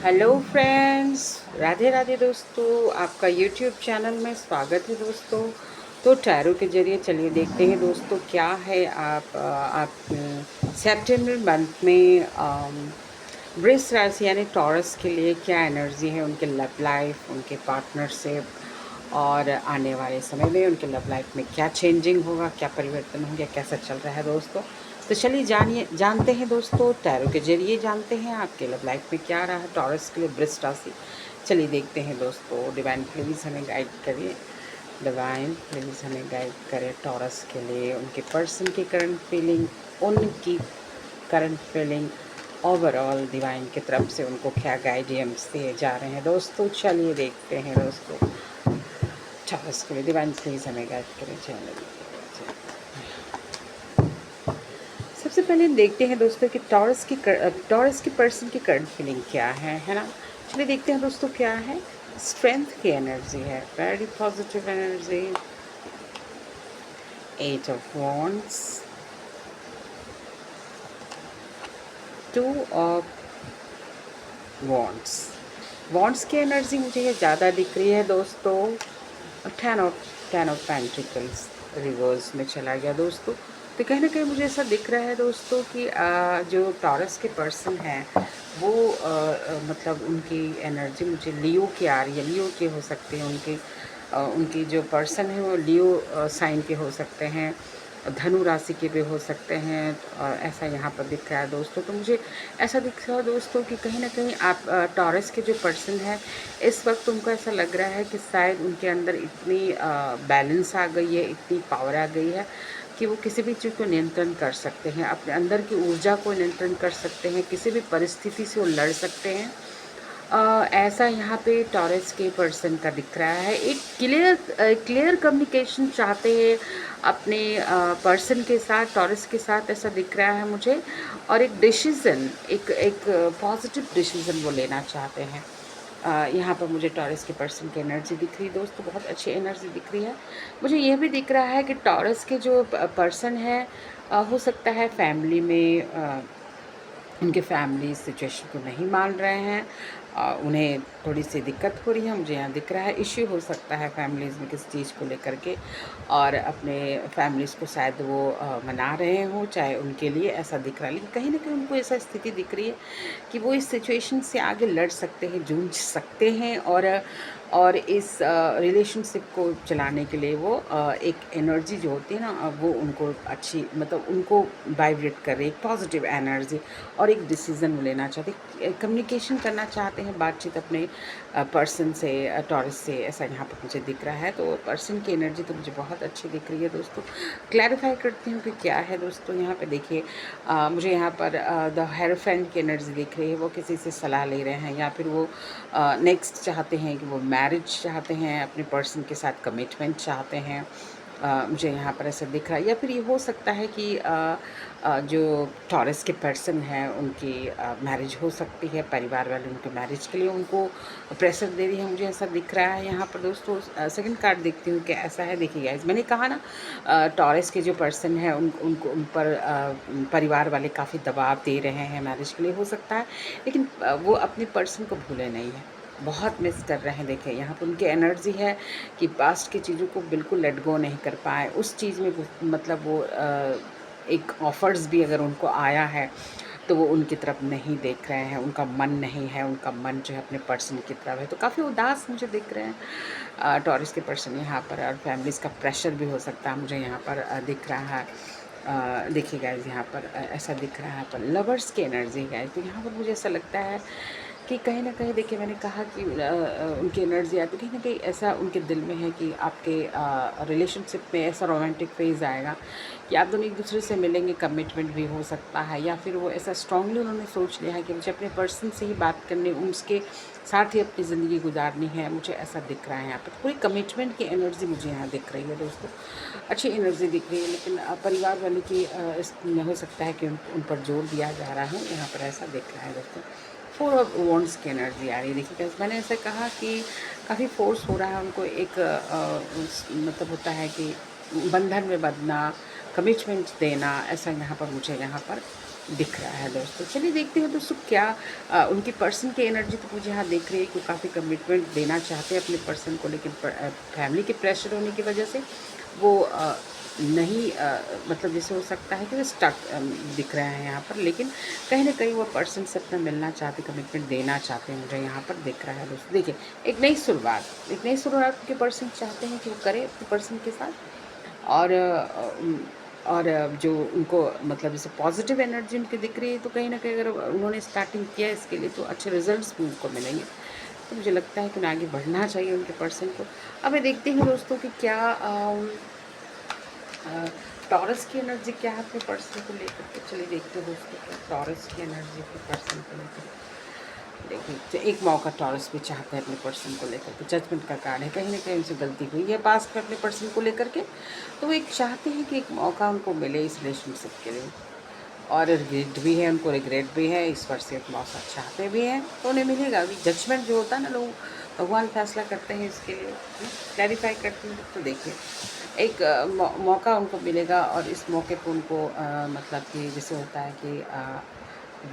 Hello friends, Radhe Radhe दोस्तों। आपका YouTube channel में स्वागत है दोस्तों। तो टैरो के ज़रिए चलिए देखते हैं दोस्तों क्या है आप सितंबर मंथ में वृष राशि यानी टॉरस के लिए क्या एनर्जी है, उनके लव लाइफ, उनके पार्टनरशिप और आने वाले समय में उनके लव लाइफ में क्या चेंजिंग होगा, क्या परिवर्तन होंगे, कैसा चल रहा है दोस्तों। तो चलिए जानते हैं दोस्तों, टैरो के जरिए जानते हैं आपके लव लाइफ में क्या रहा है टॉरस के लिए, वृष राशि। चलिए देखते हैं दोस्तों। डिवाइन प्लीज़ हमें गाइड करिए, डिवाइन प्लीज़ हमें गाइड करें टॉरस के लिए, उनके पर्सन की करंट फीलिंग, उनकी करंट फीलिंग ओवरऑल डिवाइन की तरफ से उनको क्या गाइडेंस दिए जा रहे हैं दोस्तों। चलिए देखते हैं दोस्तों, टॉरस के लिए डिवाइन प्लीज़ हमें गाइड करें। चलिए सबसे पहले देखते हैं दोस्तों कि टॉरस की पर्सन की करंट फीलिंग क्या है ना। चलिए देखते हैं दोस्तों क्या है। स्ट्रेंथ की एनर्जी है, very positive energy. 8 of wands, 2 of wands. Wands की एनर्जी मुझे ये ज़्यादा दिख रही है दोस्तों। 10 ऑफ पेंटिकल्स रिवर्स में चला गया दोस्तों। तो कहीं ना कहीं मुझे ऐसा दिख रहा है दोस्तों कि जो टॉरस के पर्सन हैं वो मतलब उनकी एनर्जी मुझे लियो की आ रही है। लियो के हो सकते हैं उनकी जो पर्सन है वो लियो साइन के हो सकते हैं, धनु राशि के भी हो सकते हैं। और ऐसा यहाँ पर दिख रहा है दोस्तों। तो मुझे ऐसा दिख रहा है दोस्तों कि कहीं ना कहीं आप टॉरस के जो पर्सन है इस वक्त उनको ऐसा लग रहा है कि शायद उनके अंदर इतनी बैलेंस आ गई है, इतनी पावर आ गई है कि वो किसी भी चीज़ को नियंत्रण कर सकते हैं, अपने अंदर की ऊर्जा को नियंत्रण कर सकते हैं, किसी भी परिस्थिति से वो लड़ सकते हैं। ऐसा यहाँ पे टॉरस के पर्सन का दिख रहा है। एक क्लियर कम्युनिकेशन चाहते हैं अपने पर्सन के साथ, टॉरस के साथ, ऐसा दिख रहा है मुझे। और एक डिसीज़न, एक पॉजिटिव डिसीज़न वो लेना चाहते हैं। यहाँ पर मुझे टॉरस के पर्सन की एनर्जी दिख रही है दोस्तों, बहुत अच्छी एनर्जी दिख रही है। मुझे ये भी दिख रहा है कि टॉरस के जो पर्सन है हो सकता है फैमिली में उनके फैमिली सिचुएशन को नहीं मान रहे हैं, उन्हें थोड़ी सी दिक्कत हो रही है। मुझे यहाँ दिख रहा है इश्यू हो सकता है फैमिलीज़ में किसी चीज़ को लेकर के, और अपने फैमिलीज़ को शायद वो मना रहे हों, चाहे उनके लिए ऐसा दिख रहा है। लेकिन कहीं ना कहीं उनको ऐसा स्थिति दिख रही है कि वो इस सिचुएशन से आगे लड़ सकते हैं, जूझ सकते हैं। और इस रिलेशनशिप को चलाने के लिए वो एक एनर्जी जो होती है ना वो उनको अच्छी, मतलब उनको वाइब्रेट कर रही है, एक पॉजिटिव एनर्जी। और एक डिसीज़न लेना चाहते, कम्युनिकेशन करना चाहते हैं, बातचीत अपने पर्सन से, टॉरस से, ऐसा यहाँ पर मुझे दिख रहा है। तो पर्सन की एनर्जी तो मुझे बहुत अच्छी दिख रही है दोस्तों। क्लैरिफाई करती हूँ कि क्या है दोस्तों। यहाँ पे देखिए मुझे यहाँ पर द हेरोफेंट की एनर्जी दिख रही है। वो किसी से सलाह ले रहे हैं, या फिर वो नेक्स्ट चाहते हैं कि वो मैरिज चाहते हैं, अपने पर्सन के साथ कमिटमेंट चाहते हैं। मुझे यहाँ पर ऐसा दिख रहा है। या फिर ये हो सकता है कि जो टॉरस के पर्सन हैं उनकी मैरिज हो सकती है, परिवार वाले उनके मैरिज के लिए उनको प्रेशर दे रही है, मुझे ऐसा दिख रहा है यहाँ पर दोस्तों। सेकंड कार्ड देखती हूँ कि ऐसा है। देखिए गाइस, मैंने कहा ना टॉरस के जो पर्सन है उनको उन पर परिवार वाले काफ़ी दबाव दे रहे हैं मैरिज के लिए, हो सकता है। लेकिन वो अपने पर्सन को भूले नहीं हैं, बहुत मिस कर रहे हैं। देखिए यहाँ पर उनकी एनर्जी है कि पास्ट की चीज़ों को बिल्कुल लेट गो नहीं कर पाए, उस चीज़ में मतलब वो एक ऑफ़र्स भी अगर उनको आया है तो वो उनकी तरफ नहीं देख रहे हैं, उनका मन नहीं है, उनका मन जो है अपने पर्सन की तरफ है। तो काफ़ी उदास मुझे दिख रहे हैं टॉरस के पर्सन यहाँ पर। और फैमिलीज़ का प्रेशर भी हो सकता है मुझे यहाँ पर दिख रहा है। देखिए गाइस, यहाँ पर ऐसा दिख रहा है पर लवर्स की एनर्जी गाइस। तो यहाँ पर मुझे ऐसा लगता है कि कहीं न कहीं, देखिए मैंने कहा कि उनकी एनर्जी आती है, कहीं न कहीं ऐसा उनके दिल में है कि आपके रिलेशनशिप में ऐसा रोमांटिक फेज़ आएगा कि आप दोनों एक दूसरे से मिलेंगे, कमिटमेंट भी हो सकता है। या फिर वो ऐसा स्ट्रांगली उन्होंने सोच लिया है कि मुझे अपने पर्सन से ही बात करनी, उसके साथ ही अपनी ज़िंदगी गुजारनी है। मुझे ऐसा दिख रहा है यहाँ पर, पूरी कमिटमेंट की एनर्जी मुझे यहाँ दिख रही है दोस्तों, अच्छी एनर्जी दिख रही है। लेकिन परिवार वाले की हो सकता है कि उन पर जोर दिया जा रहा है, यहाँ पर ऐसा दिख रहा है दोस्तों। 4 ऑफ वॉन्ड्स की एनर्जी आ रही है। देखिए गाइस, मैंने ऐसे कहा कि काफ़ी फोर्स हो रहा है उनको, एक मतलब होता है कि बंधन में बंधना, कमिटमेंट देना, ऐसा यहाँ पर मुझे यहाँ पर दिख रहा है दोस्तों। चलिए देखते हैं दोस्तों क्या उनकी पर्सन की एनर्जी तो मुझे यहाँ दिख रही है कि काफ़ी कमिटमेंट देना चाहते हैं अपने पर्सन को, लेकिन फैमिली के प्रेशर होने की वजह से वो नहीं मतलब जैसे हो सकता है कि वो स्टक दिख रहे हैं यहाँ पर, लेकिन कहीं ना कहीं वो पर्सन से अपना मिलना चाहते, कमिटमेंट देना चाहते हैं, मुझे यहाँ पर दिख रहा है दोस्तों। देखिए एक नई शुरुआत के पर्सन चाहते हैं कि वो करें अपने पर्सन के साथ। और जो उनको मतलब जैसे पॉजिटिव एनर्जी उनकी दिख रही है, तो कहीं न कहीं अगर उन्होंने स्टार्टिंग किया है इसके लिए तो अच्छे रिजल्ट्स भी उनको मिलेंगे। तो मुझे लगता है कि उन्हें आगे बढ़ना चाहिए उनके पर्सन को। अब मैं देखती हूँ दोस्तों कि क्या टॉरस की एनर्जी क्या है अपने पर्सन को लेकर के। चलिए देखते हैं दोस्तों क्या टॉरस की एनर्जी अपने पर्सन को लेकर। देखिए तो एक मौका टॉरस भी चाहते हैं अपने पर्सन को लेकर के। जजमेंट का कार्ड है, कहीं ना कहीं उनसे गलती हुई है पास्ट में अपने पर्सन को लेकर के, तो वो एक चाहते हैं कि एक मौका उनको मिले इस रिलेशनशिप के लिए। और रिग्रेट भी है, उनको रिग्रेट भी है, इस पर से एक मौका चाहते भी हैं तो उन्हें मिलेगा। अभी जजमेंट जो होता है ना, लोग भगवान फैसला करते हैं इसके लिए, क्लैरिफाई करते हैं। तो देखिए एक मौका उनको मिलेगा, और इस मौके पर उनको मतलब कि जैसे होता है कि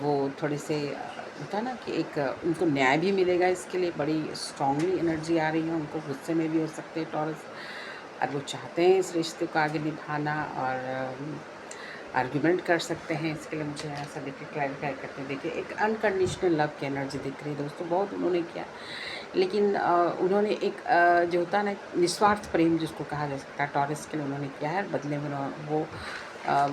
वो थोड़े से होता है ना कि एक उनको न्याय भी मिलेगा। इसके लिए बड़ी स्ट्रांगली एनर्जी आ रही है, उनको गुस्से में भी हो सकते हैं टॉरस, और वो चाहते हैं इस रिश्ते को आगे निभाना, और आर्ग्यूमेंट कर सकते हैं। इसके लिए मुझे ऐसा देखिए क्लैरिफाई करते हैं। देखिए एक अनकंडीशनल लव की एनर्जी दिख रही है दोस्तों, बहुत उन्होंने किया, लेकिन उन्होंने एक जो होता है ना निस्वार्थ प्रेम जिसको कहा जा सकता है, टॉरस के लिए उन्होंने किया है। बदले में वो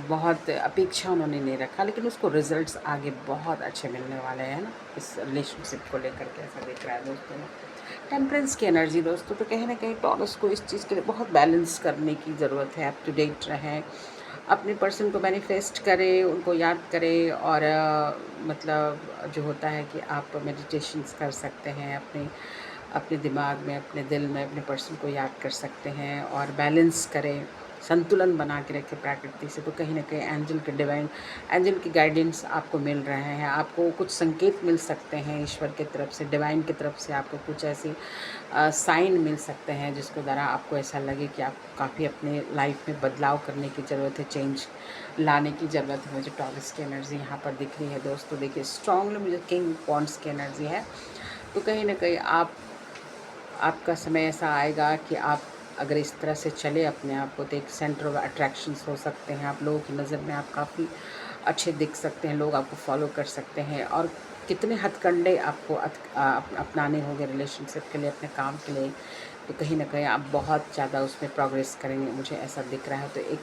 बहुत अपेक्षा उन्होंने नहीं रखा, लेकिन उसको रिजल्ट्स आगे बहुत अच्छे मिलने वाले हैं ना इस रिलेशनशिप को लेकर के, ऐसा दिख रहा है दोस्तों। टेम्परेंस की एनर्जी दोस्तों, तो कहीं ना कहीं टॉरस को इस चीज़ के लिए बहुत बैलेंस करने की ज़रूरत है। अप टू डेट रहें, अपने पर्सन को मैनिफेस्ट करें, उनको याद करें, और मतलब जो होता है कि आप मेडिटेशंस कर सकते हैं अपने अपने दिमाग में, अपने दिल में अपने पर्सन को याद कर सकते हैं, और बैलेंस करें, संतुलन बना के रखें प्रकृति से। तो कहीं ना कहीं एंजल की गाइडेंस आपको मिल रहे हैं, आपको कुछ संकेत मिल सकते हैं ईश्वर की तरफ से, डिवाइन की तरफ से आपको कुछ ऐसी साइन मिल सकते हैं जिसको द्वारा आपको ऐसा लगे कि आपको काफ़ी अपने लाइफ में बदलाव करने की ज़रूरत है, चेंज लाने की ज़रूरत है। मुझे टॉरस की एनर्जी यहाँ पर दिख रही है दोस्तों। देखिए स्ट्रांगली मुझे किंग वॉन्ड्स की एनर्जी है, तो कहीं ना कहीं आपका समय ऐसा आएगा कि आप अगर इस तरह से चले अपने आप को, तो एक सेंटर ऑफ अट्रैक्शंस हो सकते हैं। आप लोगों की नज़र में आप काफ़ी अच्छे दिख सकते हैं, लोग आपको फॉलो कर सकते हैं, और कितने हथकंडे आपको अपनाने होंगे रिलेशनशिप के लिए, अपने काम के लिए, तो कहीं ना कहीं आप बहुत ज़्यादा उसमें प्रोग्रेस करेंगे, मुझे ऐसा दिख रहा है। तो एक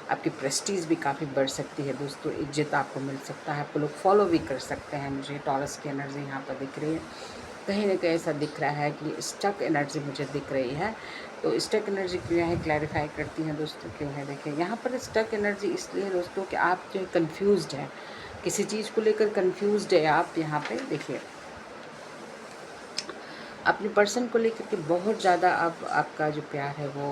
आपकी प्रेस्टीज भी काफ़ी बढ़ सकती है दोस्तों, इज्जत आपको मिल सकता है, आपको लोग फॉलो भी कर सकते हैं। मुझे टॉरस की एनर्जी यहाँ पर दिख रही है, कहीं ना कहीं ऐसा दिख रहा है कि स्टक एनर्जी मुझे दिख रही है। तो स्टक एनर्जी क्यों है, क्लैरिफाई करती हैं दोस्तों क्यों है। देखिए यहाँ पर स्टक एनर्जी इसलिए दोस्तों कि आप जो कंफ्यूज्ड हैं, किसी चीज़ को लेकर कंफ्यूज्ड है आप। यहाँ पे देखिए अपने पर्सन को लेकर के बहुत ज़्यादा आपका जो प्यार है वो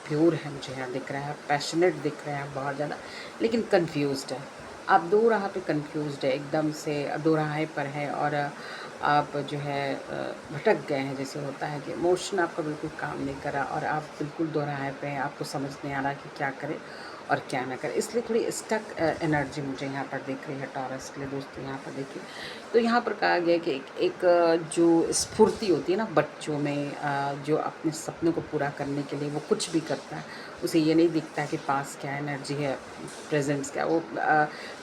प्योर है, मुझे यहाँ दिख रहा है, पैशनेट दिख रहे हैं बहुत ज़्यादा, लेकिन कंफ्यूज्ड है। आप दो राह पे कंफ्यूज्ड है, एकदम से दो राहें पर है, और आप जो है भटक गए हैं। जैसे होता है कि इमोशन आपका बिल्कुल काम नहीं करा, और आप बिल्कुल दो राहें पे हैं, आपको समझ नहीं आ रहा कि क्या करें और क्या ना करें। इसलिए थोड़ी स्टक एनर्जी मुझे यहाँ पर दिख रही है टॉरस के लिए दोस्तों। यहाँ पर देखिए तो यहाँ पर कहा गया कि एक जो स्फूर्ति होती है ना बच्चों में, जो अपने सपनों को पूरा करने के लिए वो कुछ भी करता है, उसे ये नहीं दिखता कि पास क्या एनर्जी है, प्रेजेंट्स क्या, वो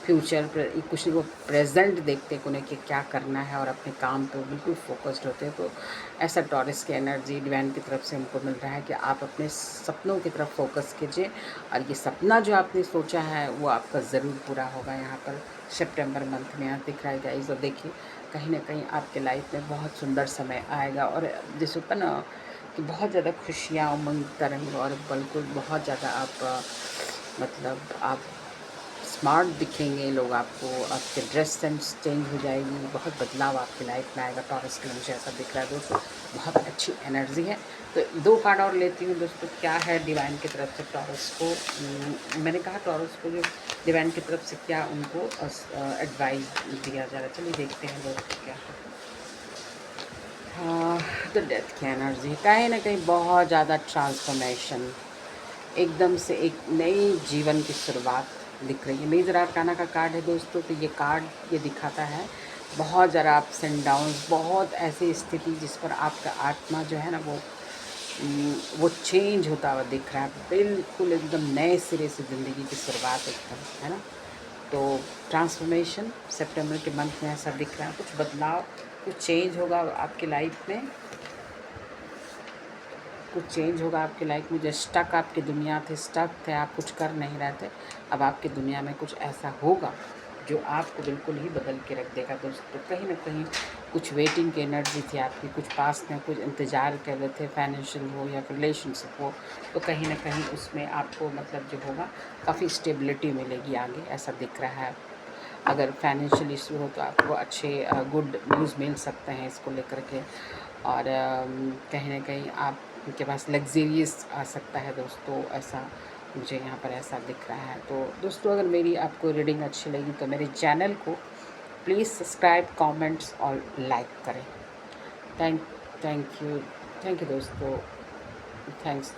फ्यूचर कुछ नहीं, वो प्रेजेंट देखते हैं उन्हें कि क्या करना है, और अपने काम पे बिल्कुल फोकस्ड होते हैं। तो ऐसा टॉरस की एनर्जी डिवाइन की तरफ से हमको मिल रहा है कि आप अपने सपनों की तरफ फोकस कीजिए, और ये सपना जो आपने सोचा है वो आपका ज़रूर पूरा होगा। यहाँ पर सितंबर मंथ में यहाँ दिख रहा है गाइस। और देखिए कहीं ना कहीं आपके लाइफ में बहुत सुंदर समय आएगा, और जैसे होता ना कि बहुत ज़्यादा खुशियाँ, उमंग, तरंग, और बिल्कुल बहुत ज़्यादा आप मतलब आप स्मार्ट दिखेंगे लोग आपको, आपके ड्रेस सेंस चेंज हो जाएगी, बहुत बदलाव आपकी लाइफ में आएगा। टॉरस के लिए मुझे ऐसा दिख रहा है दोस्तों, बहुत अच्छी एनर्जी है। तो दो कार्ड और लेती हूँ दोस्तों, क्या है डिवाइन की तरफ से टॉरस को। मैंने कहा टॉरस को जो डिवाइन की तरफ से क्या उनको एडवाइस दिया जा रहा है, चलिए देखते हैं दोस्तों क्या है। हाँ, तो डेथ की एनर्जी कहीं ना कहीं बहुत ज़्यादा ट्रांसफॉर्मेशन, एकदम से एक नई जीवन की शुरुआत, दिख रही है। मेजर आर्काना का कार्ड है दोस्तों, तो ये कार्ड ये दिखाता है बहुत ज़्यादा अप्स एंड डाउन्स, बहुत ऐसी स्थिति जिस पर आपका आत्मा जो है ना वो चेंज होता हुआ दिख रहा है, बिल्कुल एकदम नए सिरे से ज़िंदगी की शुरुआत एकदम, है ना। तो ट्रांसफॉर्मेशन सितंबर के मंथ में ऐसा दिख रहा है, कुछ बदलाव, कुछ चेंज होगा आपकी लाइफ में, कुछ चेंज होगा आपकी लाइफ में। जो स्टक आपकी दुनिया थे, स्टक थे, आप कुछ कर नहीं रहे थे, अब आपकी दुनिया में कुछ ऐसा होगा जो आपको बिल्कुल ही बदल के रख देगा दोस्तों। कहीं ना कहीं कुछ वेटिंग की एनर्जी थी आपकी, कुछ पास में कुछ इंतज़ार कर रहे थे, फाइनेंशियल हो या रिलेशनशिप हो, तो कहीं ना कहीं उसमें आपको मतलब जो होगा काफ़ी स्टेबिलिटी मिलेगी आगे, ऐसा दिख रहा है। अगर फाइनेंशियल इशू हो तो आपको अच्छे गुड न्यूज़ मिल सकते हैं इसको लेकर के, और कहीं ना कहीं आपके पास लग्जेरियस आ सकता है दोस्तों, ऐसा मुझे यहाँ पर ऐसा दिख रहा है। तो दोस्तों अगर मेरी आपको रीडिंग अच्छी लगी तो मेरे चैनल को प्लीज़ सब्सक्राइब, कमेंट्स और लाइक करें। थैंक थैंक यू दोस्तों, थैंक्स।